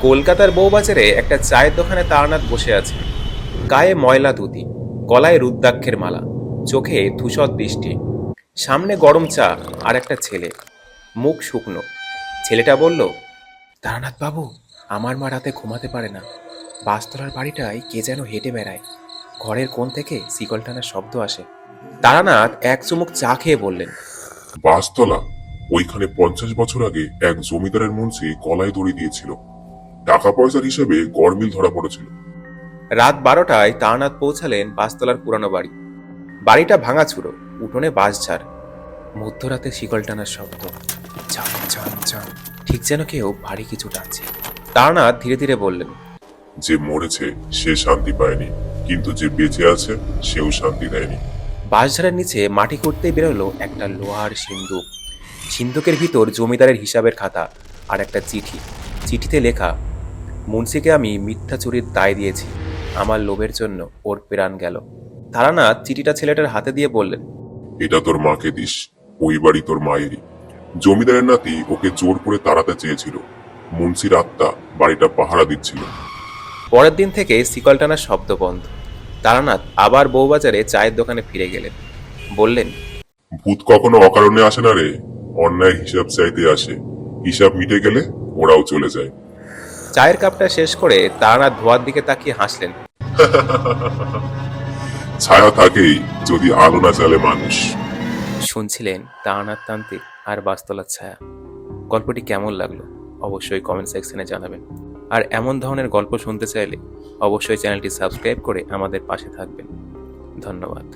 কলকাতার বউবাজারে একটা চায়ের দোকানে তারানাথ বসে আছে। গায়ে ময়লা ধুতি, গলায় রুদ্রাক্ষের মালা, চোখে ধূসর দৃষ্টি। সামনে গরম চা আর একটা ছেলে, মুখ শুকনো। ছেলেটা বলল, তারানাথ বাবু, আমার মা রাতে ঘুমাতে পারে না। বাসতলার বাড়িটায় কে যেন হেঁটে বেড়ায়। ঘরের কোণ থেকে শিকল টানার শব্দ আসে। তারানাথ এক চুমুক চা খেয়ে বললেন, বাসতলা? ওইখানে 50 বছর আগে এক জমিদারের মুন্সি কলাই দড়ি দিয়েছিল। টাকা পয়সার হিসেবে গরমিল ধরা পড়েছিল। রাত 12টায় তারানাথ পৌঁছালেন বাসতলার পুরানো বাড়ি। বাড়িটা ভাঙাচুরো, উঠোনে বাঁশঝাড়। মধ্যরাতে শিকল টানার শব্দ, চান চান চান, ঠিক যেন কেউ ভারী কিছু টানছে। তারানাথ ধীরে ধীরে বললেন, যে মরেছে সে শান্তি পায়নি, কিন্তু যে বেঁচে আছে সেও শান্তি দেয়নি। বাঁশঝাড়ের নিচে মাটি করতেই বেরোলো একটা লোহার সিন্দুক। সিন্দুকের ভিতর জমিদারের হিসাবের খাতা আর একটা চিঠি। চিঠিতে লেখা, মুন্সিকে আমি মিথ্যা চুরির দায় দিয়েছি, আমার লোভের জন্য ওর প্রাণ গেল। তারানাথ চিঠিটা ছেলেটার হাতে দিয়ে বললেন, এটা তোর মাকে দিস, ওই বাড়ি তোর মায়েরই। জমিদারের নাতি ওকে জোর করে তাড়াতে চেয়েছিল। মুন্সির আত্মা বাড়িটা পাহারা দিচ্ছিল। পরের দিন থেকে শিকল টানার শব্দ বন্ধ। তারানাথ আবার বউবাজারে চায়ের দোকানে ফিরে গেলেন। বললেন, ভূত কখনো অকারণে আসে না রে, অন্যায় হিসাব চাইতে আসে। হিসাব মিটে গেলে ওরাও চলে যায়। চায়ের কাপটা শেষ করে তারানাথ ধোয়ার দিকে তাকিয়ে হাসলেন। ছায়া থাকেই যদি আলো না জ্বালে মানুষ। শুনছিলেন তারানাথ তান্ত্রিক আর বাসতলার ছায়া। গল্পটি কেমন লাগলো অবশ্যই কমেন্ট সেকশনে জানাবেন। আর এমন ধরনের গল্প শুনতে চাইলে অবশ্যই চ্যানেলটি সাবস্ক্রাইব করে আমাদের পাশে থাকবেন। ধন্যবাদ।